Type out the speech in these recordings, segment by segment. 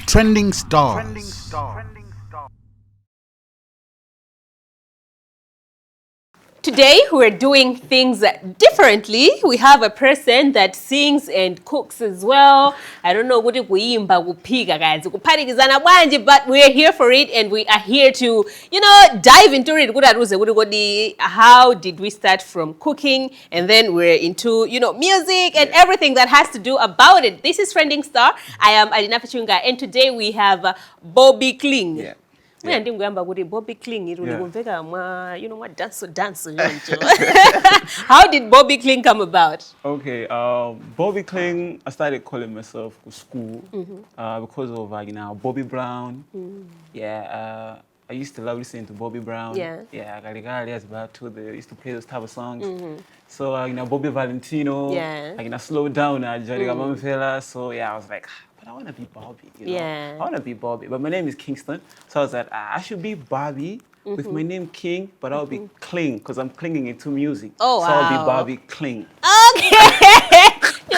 Trending stars. Today we're doing things differently. We have a person that sings and cooks as well. I don't know what kuimba kuphika guys. Kuphatikizana bwanje, but we're here for it and we are here to, dive into it. How did we start from cooking and then we're into, music and everything that has to do about it. This is Trending Star. I am Alina Pachunga and today we have Bobby Kling. Yeah. Yeah. Bobby Kling, dance. How did Bobby Kling come about? Okay, Bobby Kling, I started calling myself to school because of Bobby Brown. Yeah, I used to love listening to Bobby Brown. Yeah. Yeah, they used to play those type of songs. So Bobby Valentino. Yeah. Slow down, Mumvera. So yeah, I was like, but I want to be Bobby. Yeah. I want to be Bobby, but my name is Kingston. So I was like, I should be Bobby with my name King, but I'll be Kling because I'm clinging into music. Oh, so wow. I'll be Bobby Kling. Okay.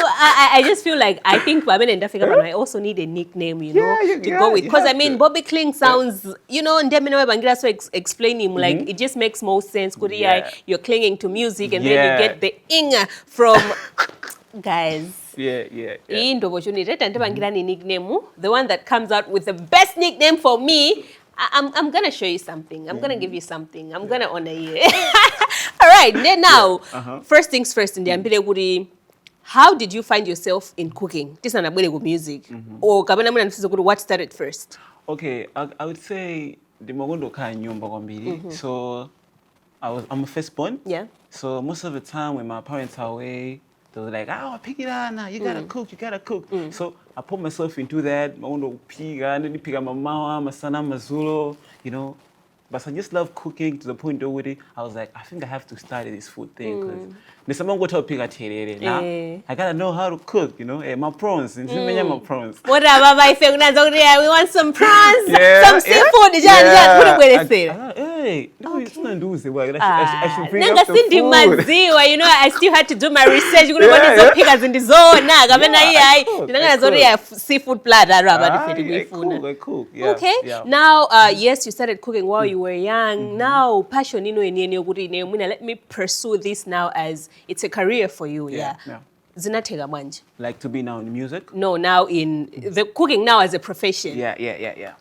I just feel like I think I also need a nickname, to go with. Because Bobby Kling sounds, so explain him, like it just makes more sense. You're clinging to music and then you get the ing from guys. Yeah. Nickname, the one that comes out with the best nickname for me. I'm gonna show you something. I'm gonna give you something. I'm gonna honor you. All right. Now, first things first. How did you find yourself in cooking? This is with music. Or what started first? Okay, I would say the Mogondo Nyumba. So I'm a firstborn. Yeah. So most of the time when my parents are away, they were like, pick it on now, you gotta cook. So I put myself into that, I want to pick my mama, my son, my Zulu, But I just love cooking to the point where I was like, I think I have to start this food thing because I gotta know how to cook, my prawns, my prawns. What about my family? We want some prawns, some seafood. Hey, no, it's not do it. I should bring up the food. I still had to do my research. In the zone. Seafood platter. I cook. Yeah. Okay. Yeah. Now, yes, you started cooking while you were young. Now, passion, let me pursue this now as it's a career for you. Yeah. Like to be now in music? No, now in the cooking now as a profession. Yeah.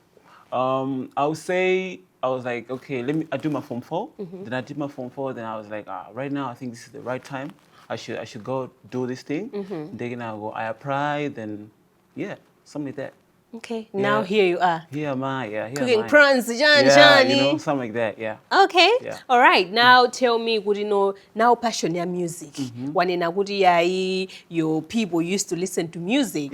I would say I was like, okay, I do my Form 4. Then I did my Form 4. Then I was like, right now I think this is the right time. I should go do this thing. Then I apply. Then something like that. Okay, now here you are. Here am I, cooking prawns, something like that, yeah. Okay, yeah. All right. Now tell me, now passion your music. When in your people used to listen to music,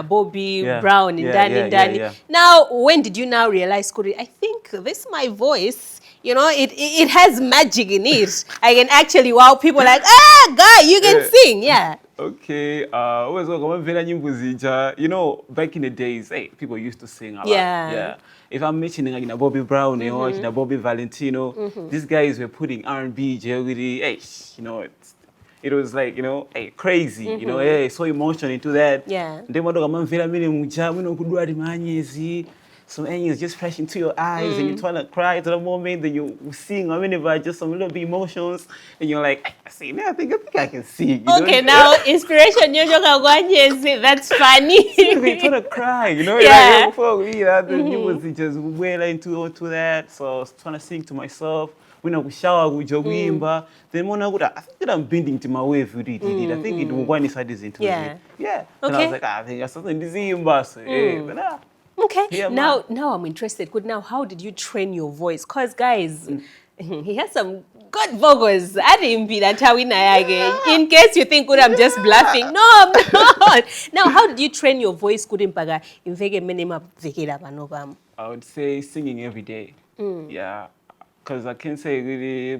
Bobby Brown and Danny. Now, when did you now realize, I think this my voice, it has magic in it. I can actually wow people like, guy, you can sing, yeah. Okay, back in the days, people used to sing a lot. Yeah. If I'm mentioning Bobby Brown or Bobby Valentino, these guys were putting R&B, it was like, crazy, so emotional into that. Yeah. Some angels just flash into your eyes and you try to cry to the moment, then you sing, just some little bit emotions, and you're like, I think I can sing. Okay, now inspiration, that's funny. They try to cry, Yeah. Before the was just well into that, so I was trying to sing to myself. When I shower with Jogwimba, then I think that I'm bending to my wave with it. I think it will one inside this into it. Yeah. And I was like, I think there's something this but okay. Now I'm interested. Now, how did you train your voice? Because guys, he has some good vocals. I didn't be that how in case you think I'm just bluffing. No, I'm not. Now, how did you train your voice? I would say singing every day. Yeah. Because I can't say really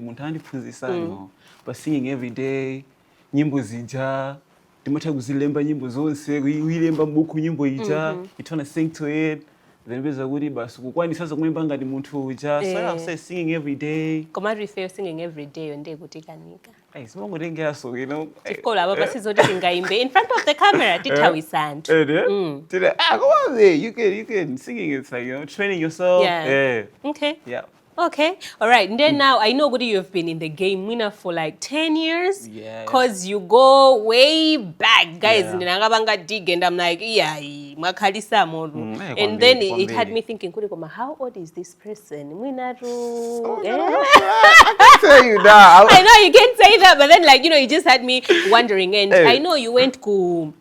but singing every day, nyimbo zija, ndimata kuzilemba nyimbo zonse, uyilemba mbuku nyimbo ija, you trying to sing to it. then beza kuti basi kukwanisa kumimba ngati munthu uja. So I say singing every day. Koma refer singing every day onde kuti kanika. Hey, simangotengera so, you know. Tikola baba sizoti tingaimbe in front of the camera titawisantu. Come on there. You can singing, it's like, you know, training yourself. Yeah. Okay. Yeah. Okay, all right. And then now I know Gudi, you've been in the game winner for like 10 years. Yeah. Cause you go way back, guys. Ninangabanga dig, and I'm like, yeah, makalisa modu. And then it had me thinking, how old is this person? I can tell you now. I know you can't say that, but then like it just had me wondering. And I know you went to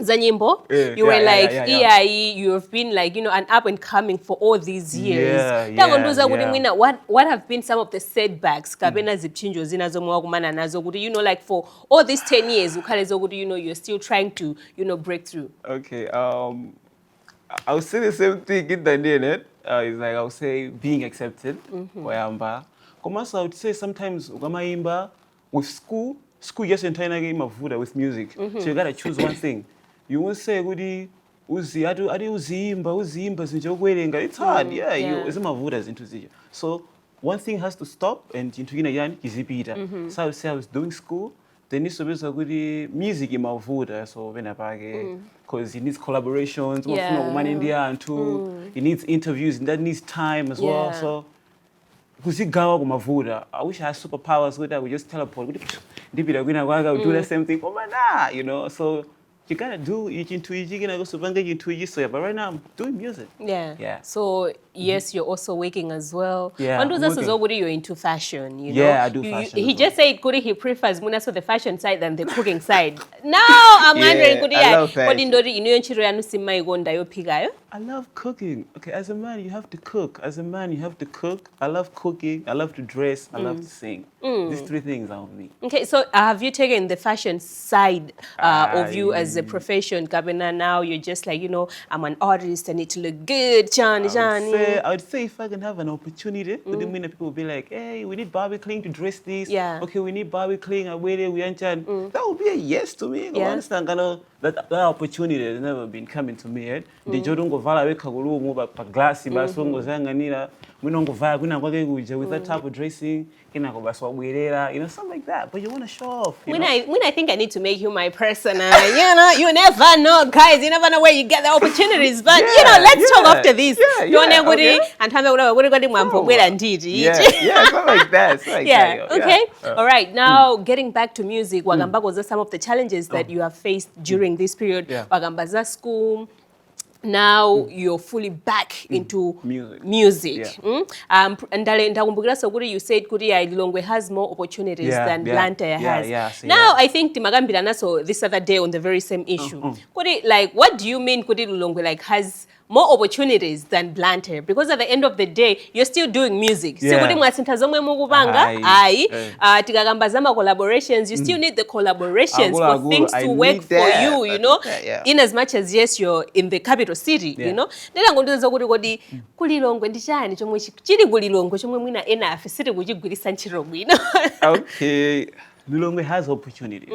Zanyimbo, you were like, EIE, you have been like, an up and coming for all these years. What have been some of the setbacks? Like for all these 10 years, you're still trying to, break through. Okay, I would say the same thing in the internet. It's like I would say being accepted. I would say sometimes with school just entire game of food with music. So you gotta choose one thing. You won't say it's hard. So one thing has to stop and So I would say I was doing school. There needs to be some good music in my food, so because it needs collaborations, it needs interviews, and that needs time as well. So I wish I had superpowers so that I would just teleport. We do the same thing. So you gotta do it into but right now I'm doing music. Yeah. So yes, you're also working as well. Yeah. You're into fashion, Yeah, I do fashion. He just said he prefers the fashion side than the cooking side. Now I'm wondering, I love fashion. I love cooking. Okay, as a man you have to cook. I love cooking, I love to dress, I love to sing. These three things are me. Okay, so have you taken the fashion side of you as a profession, Gabina? Now you're just like, I'm an artist, I need to look good, I would say if I can have an opportunity, people will be like, hey, we need Barbie Cling to dress this. Yeah. Okay, we need Barbie Cling, that would be a yes to me. Yeah. Understand, that opportunity has never been coming to me yet. The Jodongo Vala Kagulu, but glassy, but songo zanganira, we don't go with that type of dressing, something like that. But you want to show off. When I think I need to make you my person, you never know, guys. You never know where you get the opportunities. But let's talk after this. Okay. And something like that. Okay. All right. Now getting back to music, Wagamba was some of the challenges that you have faced during this period. Wagambaza school. Now you're fully back into music. And you said Lilongwe has more opportunities than Blantyre has. Now I think Timagambira Naso this other day on the very same issue. What do you mean Lilongwe has more opportunities than Blantyre? Because at the end of the day, you're still doing music. Collaborations, you still need the collaborations for things to work for you, in as much as yes, you're in the capital city, Okay, Lilongwe has opportunities.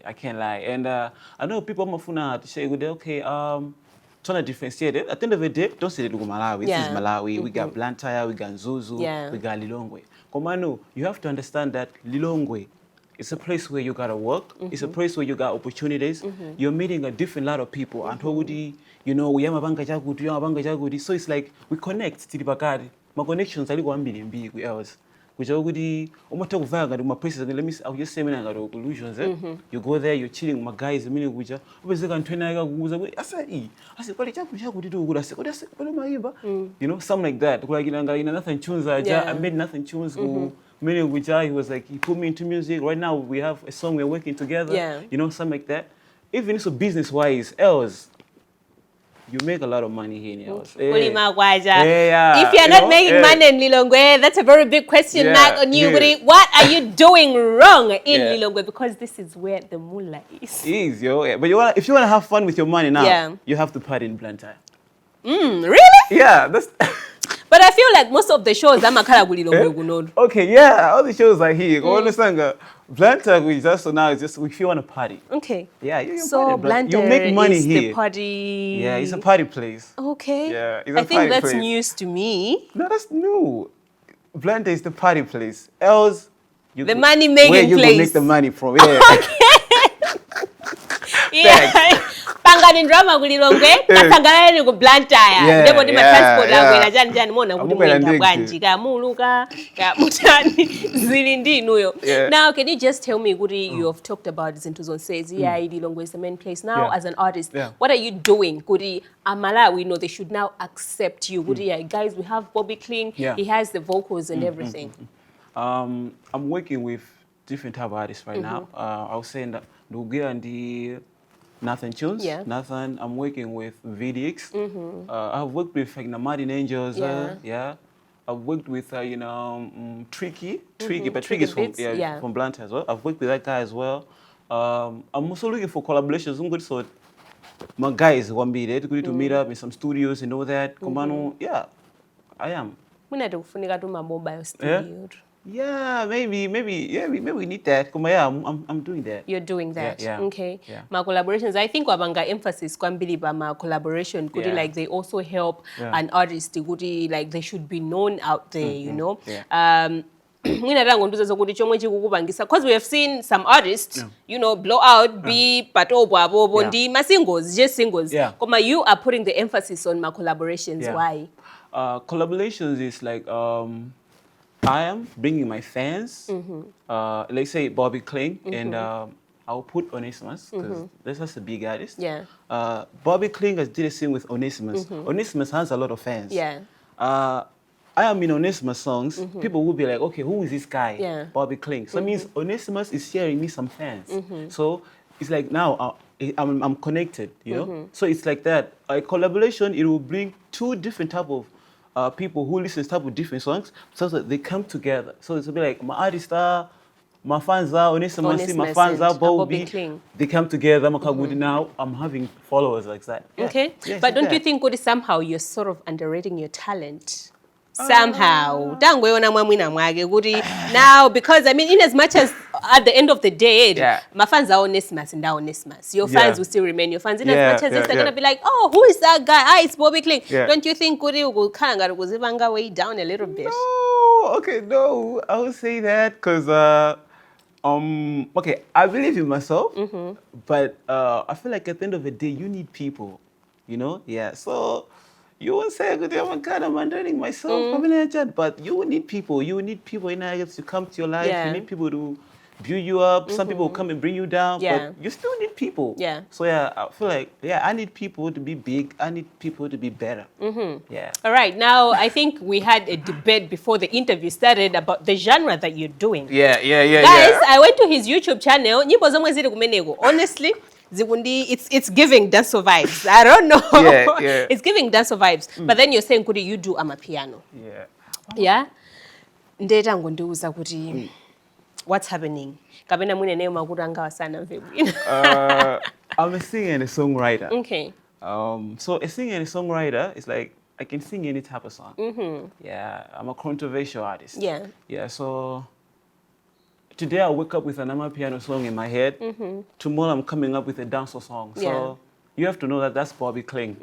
I can't lie. And I know people mafuna to say, okay, trying to differentiate it. At the end of the day, don't say Malawi. This is Malawi. We got Blantyre, we got Zuzu, we got Lilongwe. Komano, you have to understand that Lilongwe is a place where you gotta work. It's a place where you got opportunities. You're meeting a different lot of people. And we yamabanga jagudi. So it's like we connect to the Bakari. My connections are like 1 million big with ours. Which I would my places. I'll just say illusions. You go there, you're chilling with my guys, something like that. Nothing tunes. I made nothing tunes. He was like, he put me into music. Right now we have a song, we're working together. Something like that. Even so business wise, else. You make a lot of money here in yours. If you're not making money in Lilongwe, that's a very big question mark on you. What are you doing wrong in Lilongwe? Because this is where the moolah is. But if you want to have fun with your money now, you have to party in Blantyre. Really? Yeah. That's But I feel like most of the shows amakhala kulilongwe kunono. Okay, yeah, all the shows are here. Go understand. Blantyre, we just now is just if you want to party. Okay. Yeah, you can So party. You Blantyre make money is here. the party. Yeah, it's a party place. Okay. Yeah, it's a I think party that's place. news to me. No, that's new. Blantyre is the party place. Else, The money making where you place. gonna make the money from? Yeah. Yeah. Pangani drama kulilongwe, kasangalani ku Blantyre. Yeah, Ndipo ndi ma yeah, transport yeah. akwera chani muona kuti Amukwera muenda ndege. bwanji ka muluka ka mutani zili ndinuyo. Yeah. Now can you just tell me kuti you have talked about Zinthu Zonse yeah Lilongwe is the main place now Yeah. as an artist. Yeah. What are you doing? Kuti Malawi they should now accept you. Kuti yeah, guys, we have Bobby Kling. Yeah. He has the vocals and everything. I'm working with different type of artists right now. I was saying that Nugia and the Nathan Tunes. Yeah. Nathan, I'm working with VDX. I've worked with like Namadin Angels. Yeah. I've worked with Tricky, but Tricky is from Blantyre as well. I've worked with that guy as well. I'm also looking for collaborations. I'm good, so my guys want me there to meet up in some studios and all that. Komano, yeah, I am. Muna kufunika tu mobile studio. Yeah, maybe we need that. Kuma, yeah, I'm doing that. You're doing that. Yeah. Okay. Yeah. My collaborations, I think wabanga emphasis kwambili ba ma collaboration could Yeah. like they also help Yeah. an artist could like they should be known out there, you know. Yeah. Mwina rango nduza zokuti chomwe chikukupangisa because we have seen some artists you know blow out be patobo abobo ndi ma singles just singles. Yeah. Koma you are putting the emphasis on my collaborations. Yeah. Why? Collaborations is like I am bringing my fans. Let's say Bobby Kling and I'll put Onesimus because this is a big artist. Yeah. Bobby Kling has did a scene with Onesimus. Onesimus has a lot of fans. Yeah. I am in Onesimus songs. People will be like, okay, who is this guy? Yeah. Bobby Kling. So it means Onesimus is sharing me some fans. So it's like now I'm connected, you know. So it's like that. A collaboration, it will bring two different type of people who listen to type of different songs, so that they come together. So it's a bit like my artist are, my fans are Onesimus, my fans are Bobby. They come together. Now I'm having followers like that. Yeah. Okay, Yeah, but don't you think Kodi, somehow you're sort of underrating your talent? Somehow. Now, because I mean, in as much as at the end of the day, my fans are Onesimus and Onesimus. Your fans will still remain your fans. In as much as they're going to be like, oh, who is that guy? Ah, it's Bobby Kling. Don't you think Kodi will kind of go way down a little bit? No, okay, no. I would say that because, okay, I believe in myself, but I feel like at the end of the day, you need people, you know? Yeah, so you won't say, I'm kind of abandoning myself, but you need people. You need people in order to come to your life. You need people to build you up. Some people will come and bring you down, but you still need people. Yeah. So yeah, I feel like, I need people to be big. I need people to be better. Yeah. All right. Now, I think we had a debate before the interview started about the genre that you're doing. Yeah. Guys, I went to his YouTube channel. Honestly, it's giving dancer vibes. I don't know. Yeah. It's giving dancer vibes. But then you're saying, Kudi, you do amapiano. Yeah. Yeah? Ndeta ngondiuza kuti what's happening? Kabena mwine neo makuranga wasana mfebwina. I'm a singer and a songwriter. Okay. So a singer and a songwriter is like I can sing any type of song. Yeah, I'm a controversial artist. Yeah. Yeah, so today I wake up with an amapiano song in my head. Tomorrow I'm coming up with a dancehall song. So you have to know that that's Bobby Kling.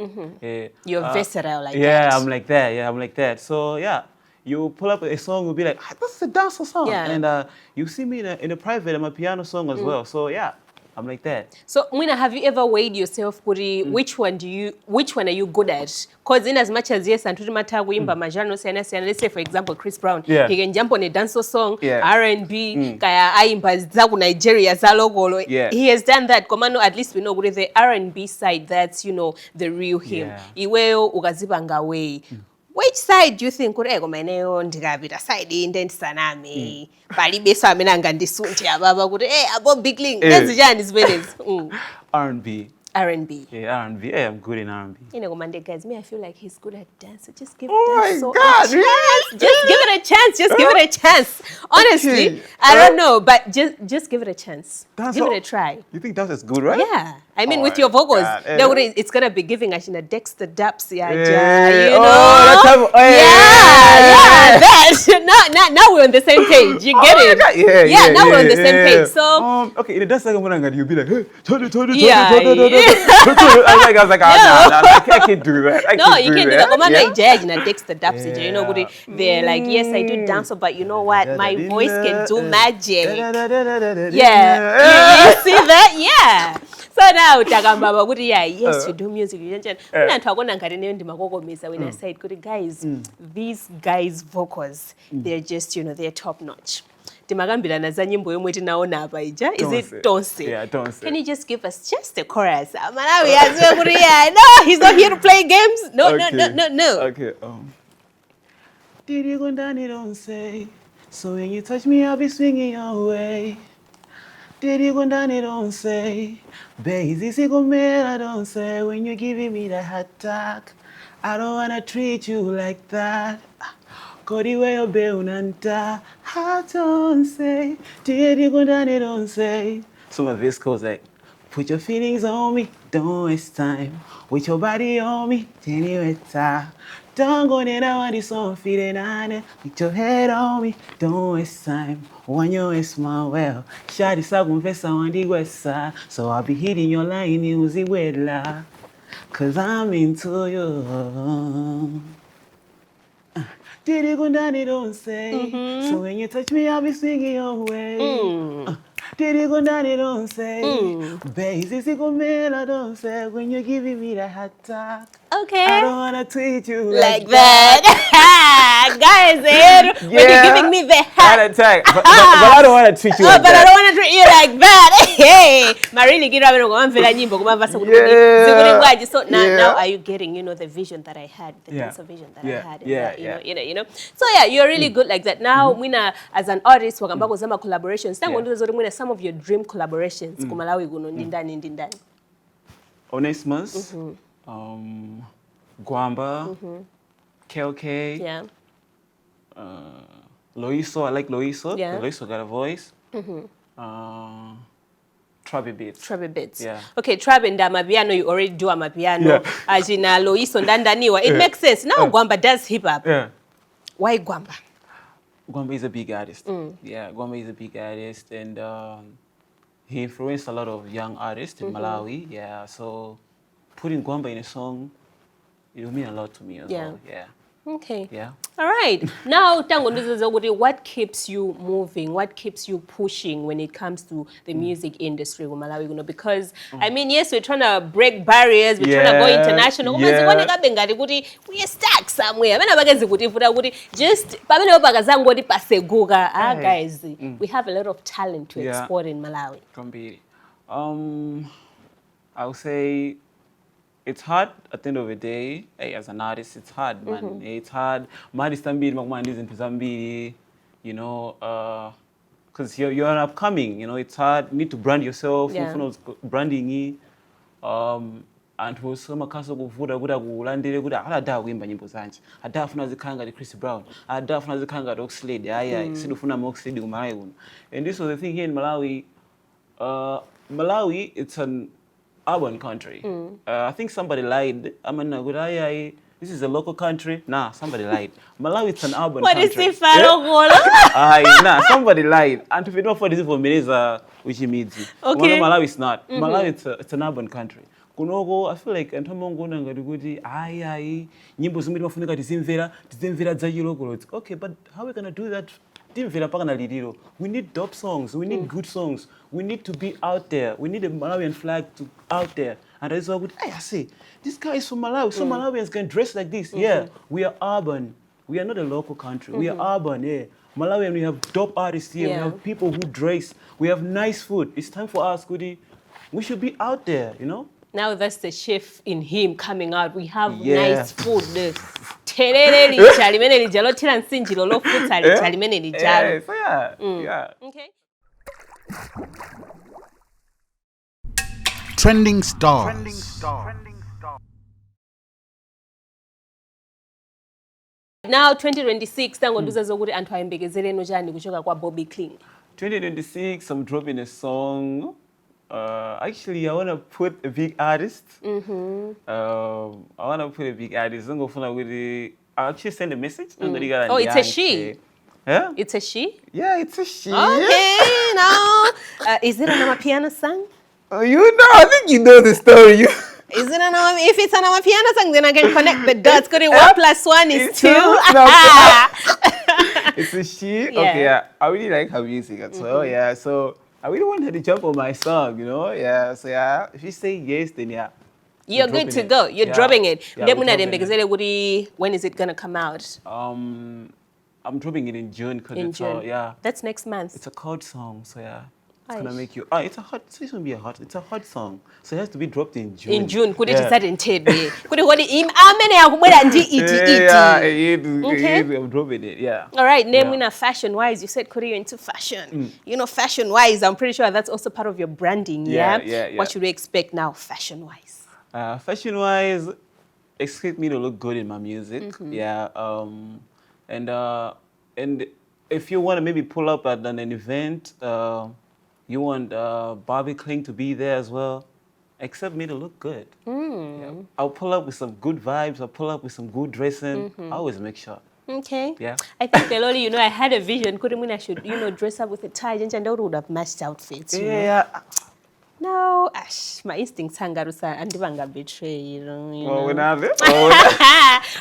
You're versatile like that. Yeah, I'm like that. Yeah, I'm like that. So yeah, you pull up a song, you'll be like, that's a dancehall song. Yeah. And you see me in a private, I'm a piano song as well. So yeah, I'm like that. So, Mwina, have you ever weighed yourself, Kuri, which one are you good at? Because in as much as yes, and Turimata Wimba, Majano, let's say for example, Chris Brown, he can jump on a dancehall song, R&B, Kaya Aimba, Zagu Nigeria, Zalogolo. He has done that. Komano, at least we know with the R&B side, that's, you know, the real him. Iweo Ugazibanga way. Which side do you think kurego maeneo ndikapita side inde ndisaname pali beso amene angandisunti ababa kuti Bobby Kling ezijani zimenezi R&B. R&B. Yeah, R&B. Yeah, I'm good in R&B. You know, Monday guys, me, I feel like he's good at dance. So just give Oh that my so God, a chance. Just give it a chance. Just give it a chance. Honestly, Okay. I don't know, but just give it a chance. Dance Give it all- a try. You think dance is good, right? Yeah, I mean, Oh with my your vocals, God. it's gonna be giving us in a Dexter Daps, yeah, Yeah. you know. Oh, that type of- yeah, that. Now we're on the same page. You get it? Yeah, Now we're on the same page. So okay, in the dance second one, you'll be like, hey, Yeah. I was like, I can't do that. no, you can't do that. Come on, Yeah. judge na Dexter Daps, you know, Yeah. they're like, yes, I do dance, but you know what? My voice can do magic. Yeah. Yeah, you see that? Yeah. So now Tagambaba would yes, you do music. When I said, good guys, these guys' vocals, they're just, they're top notch. Is it Don't Say? Yeah, Don't Say. Can you just give us just a chorus? Malawi, no, he's not here to play games. No. Okay. Did you go down? Don't say. So when you touch me, I'll be swinging your way. Did you go down? Don't say. Baby, this is I don't say. When you're giving me the hot talk, I don't wanna treat you like that. Kodi weyo be unanta, I don't say. Did you go down? Don't say. Some of this goes like, put your feelings on me, don't waste time. With your body on me, then you enter. Don't go there, I want this song feeling on it. With your head on me, don't waste time. When you waste my well, shawty sa confess on the west side. So I'll be hitting your line, music wedla. Cause I'm into you. Did you go down? Don't say. So when you touch me, I'll be swinging your way. Did you go down? Don't say. Baby, this is I don't say. When you're giving me that hot talk, Okay. I don't wanna treat you like that. Guys, when you're giving me the heart attack, but I don't wanna treat you like but that. I don't want to treat you like that. Hey, Marini, so now are you getting, the vision that I had, the dancer vision that I had, you know. So yeah, you're really good like that. Now, as an artist, wakambako zama collaborations. Some of your dream collaborations. Kumalawi guno ndindani. Onesmus, Gwamba, KLK, Yeah. Loiso, I like Loiso. Yeah. Loiso got a voice. Trabi Beats. Yeah. Okay, Trabi and Amapiano, you already do Amapiano. Yeah. As in Loiso Ndandaniwa. It makes sense. Now Gwamba does hip hop. Yeah. Why Gwamba? Gwamba is a big artist. Yeah, Gwamba is a big artist, and he influenced a lot of young artists in Malawi. Yeah, so putting Gwamba in a song, it will mean a lot to me as well. Yeah. Okay. Yeah. All right. Now, what keeps you moving? What keeps you pushing when it comes to the music industry in Malawi? Because, I mean, yes, we're trying to break barriers. We're trying to go international. We are stuck somewhere. Just, guys, we have a lot of talent to export in Malawi. I would say it's hard at the end of the day. Hey, as an artist, it's hard, man. It's hard. You know, because you're an upcoming. You know, it's hard. You need to brand yourself. Branding. And also makaso kuvuda kulandele kuda ada kuimba nyimbo zanje. Ada afuna zikanga the Chris Brown. Ada afuna zikanga the Oxlade. Sidufuna Oxlade kumalawi kuno. And this was the thing here in Malawi. Malawi, it's an urban country. I think somebody lied. This is a local country. Nah, somebody lied. Malawi, it's an urban country. What is it, Nah, somebody lied. And if you don't follow this for me, which means okay. Malawi is not. Malawi, it's an urban country. Kunogo, I feel like Antomongo Nangaduguti, nyimbo zimbi mafunika tizimvera dzajilo. Okay, but how are we gonna do that? We need dope songs. We need good songs. We need to be out there. We need a Malawian flag to out there. And that's what I say. This guy is from Malawi. So Malawians can dress like this. Yeah, we are urban. We are not a local country. We are urban. Yeah, Malawian. We have dope artists here. We have people who dress. We have nice food. It's time for us, Goody. We should be out there. You know. Now that's the chef in him coming out. We have nice food. Okay. Trending stars. Now 2026 tangonduza zokuthi anthu ayembekezeleni njani kuchoka kwa Bobby Cling. 2026, I'm dropping a song. Actually, I want to put a big artist. I want to put a big artist. I'm going I'll actually send a message. Oh, it's a she. Yeah? It's a she? Yeah, it's a she. Okay, now. Is it an Amapiano song? Oh, you know, I think you know the story. Is it an if it's an Amapiano song, then I can connect the dots. Could it 1 + 1 is 2? It's a she? Yeah. Okay, yeah. I really like her music as well, yeah. So I really want her to jump on my song, you know? Yeah, so yeah. If you say yes, then yeah. You're good to go. You're dropping it. When is it going to come out? I'm dropping it in June. In June? Yeah. That's next month. It's a cold song, so yeah. It's gonna make you. It's a hot. It's gonna be it's a hot song, so it has to be dropped in June. In June, could it start in Teddy? Could it Okay. I'm dropping it. Yeah. All right. Name winner fashion wise. You said Korea into fashion. You know, fashion wise. I'm pretty sure that's also part of your branding. Yeah. What should we expect now, fashion wise? Fashion wise, expect me to look good in my music. Yeah. And if you want to maybe pull up at an event. You want Bobby Cling to be there as well. Expect me to look good. Yeah. I'll pull up with some good vibes. I'll pull up with some good dressing. I always make sure. Okay. Yeah. I think Peloli, you know, I had a vision. Couldn't mean I should, you know, dress up with a tie and I would have matched outfits. Yeah. No, my instincts hangarusa and divanga betray, you know. Well, when I have it.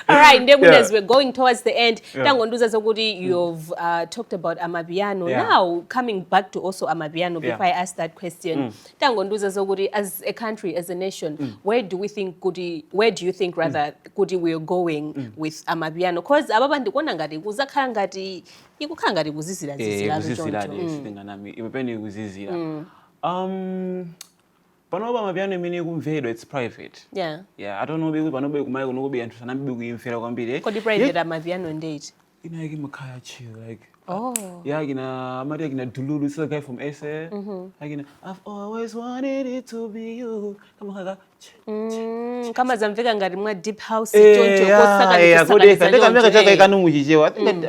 All right, then as we're going towards the end, Tangonduza Zogudi, you've talked about Amapiano. Now, coming back to also Amapiano, before I ask that question, Tangonduza Zogudi, as a country, as a nation, where do you think Kudi we're going with Amapiano? Because Ababandi Konangadi, Uzakangadi, Ikukangadi Guzizila. Panoba Amapiano meaning Mumvera, it's private. Yeah. Yeah, I don't know because Panoba Kumago be interested in being fair on Bide. Could you private Amapiano and date? You know, I give Makaya chill, like. Oh. Yeah, you know, I'm a Dulu, this guy from SA. I've always wanted it to be you. Come on, kama zamveka ngati mwa deep house I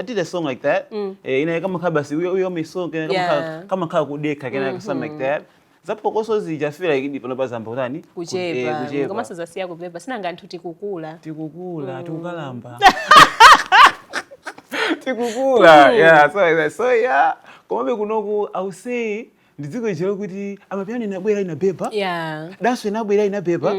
did a song like that. You know, kama kabasi uyo mi song kama kama kudeka kana something like that. Zapo koso zija feel like ndi panopa zamba utani kujeba kama sazasiya kubeba sina ngani tikukula tikukalamba tikukula. Yeah, so yeah, komabe kunoku I would say ndiziko chero kuti Amapiano inabwera inabeba. Yeah. Dance inabwera inabeba.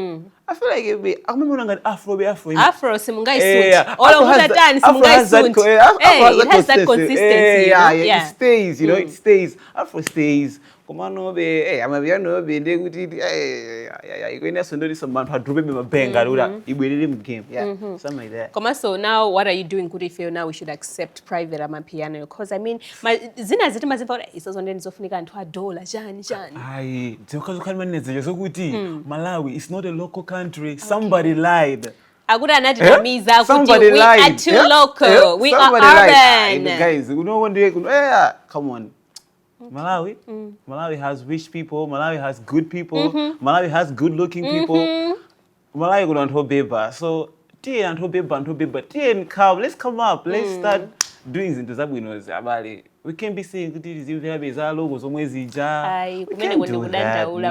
I feel like it be akumona ngati Afro simungai suit. All of that dance simungai suit. It has that consistency. Yeah. It stays, you know, it stays. Afro stays. Komano be Amapiano be ndi kuti ikoina sondori someone had drop me mabenga lura ibwerere mu game. Yeah. Something like that. Koma, so now what are you doing? Could you feel now we should accept private Amapiano? Because I mean, zina ziti mazimva isozonde nizofunika anthu adola jani. Ayi, dzokazokhala maneze zokuti Malawi is not a local country. Somebody lied. Akuda anatidamiza kuti we are too local. We are urban. Guys, you know one day come on. Malawi has rich people. Malawi has good people. Malawi has good-looking people. Malawi go to beba. So, tie and beba. Tie and come. Let's come up. Let's start doing into Zabunos. Abali. We can't be saying that this is very bizarre logos. We can't do that. We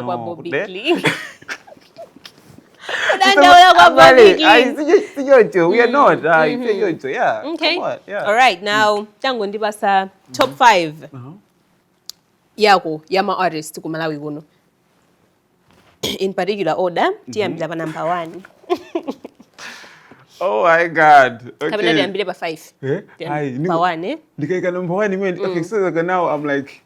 are not. Yeah. Okay. Yeah. All right. Now, Tango Ndibasa top 5. Yako yama artist ku Malawi kuno. In particular order, tiambila number 1. Oh my God. Okay. Kabila tiambile pa 5. Number 1, Ndikaika number 1 okay, so now I'm like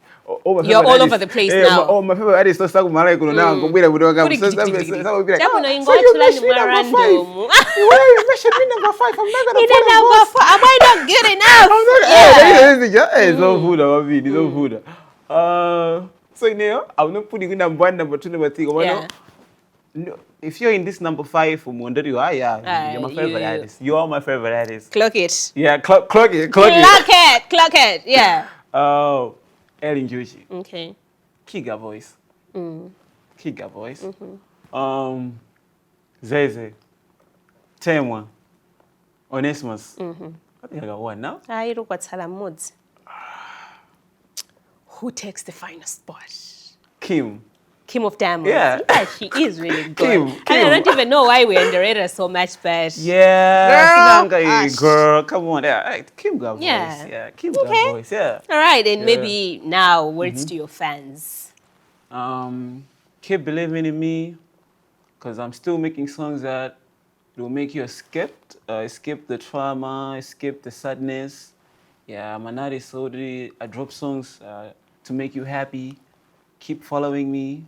you're all over the place now. Oh, my favorite artist is Malawi kuno now ngobwera budoka. Jabu no ingotula ni random. Why you mention me number 5? I'm not gonna put number 4. Am I not good enough? It's no food, it's no food. So you know, I'm not putting in number 1, number 2, number 3. No, if you're in this number 5 from Wonder, you're my favorite artist. You are my favorite artist. Clock it. Yeah, clock it. Clock it. Yeah. Ellen Joshi. Okay. Kiga voice. Kiga voice. Zeze, Temwa, Onesimus. I think I got one now. Ayirukwatsala moods. Who takes the final spot? Kim. Kim of Diamonds. Yeah. She is really good. Kim. And I don't even know why we underrate her so much, but Yeah. Girl. Girl, come on. Yeah. Hey, Kim got Yeah. voice. Yeah. Kim got voice. Yeah. all right, and Yeah. maybe now words to your fans. Keep believing in me, because I'm still making songs that will make you escape the trauma, escape the sadness. Yeah, I'm an artist, so I drop songs to make you happy. Keep following me.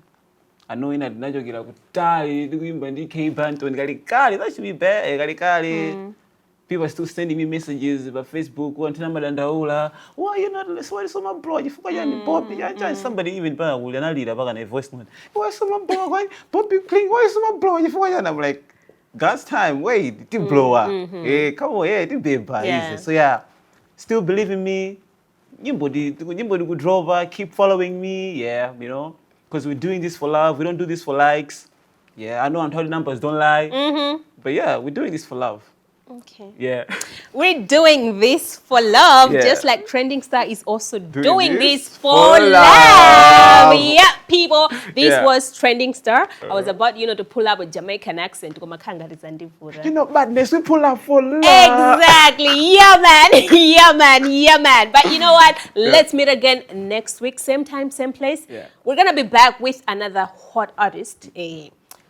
I know in najogira kutali ndikuimba ndi K-Banton galikali, that should be bad, galikali. People are still sending me messages about Facebook, wanting madandaula. Why you not why so my bro? You forgot your Bobby. Somebody even will lead a voice note. Why so my bro? Why Bobby clean? Why so my bro? You forgot, and I'm like, God's time. Wait, it did blow up. Hey, come on, yeah, it did be easy. So yeah, still believe in me. Anybody could drove keep following me. Yeah, you know, because we're doing this for love. We don't do this for likes. Yeah, I know Anthony numbers don't lie. But yeah, we're doing this for love. Okay. Yeah. We're doing this for love, Yeah. just like Trending Star is also doing this for for love. love. Yeah, people. This Yeah. was Trending Star. I was about, to pull up a Jamaican accent. You know, badness, we pull up for love. Exactly. Yeah, man. Yeah, man. Yeah, man. But you know what? Let's meet again next week, same time, same place. Yeah. We're going to be back with another hot artist.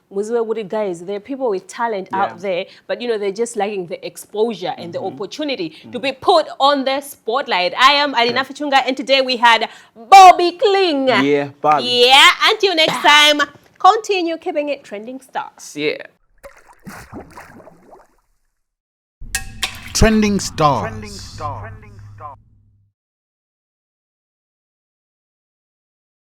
Guys, there are people with talent out there, but they're just lacking the exposure and the opportunity to be put on the spotlight. I am Alina Fichunga, and today we had Bobby Kling. Yeah, Bobby. Yeah, until next time, continue keeping it Trending Stars. Yeah. Trending stars. Trending star.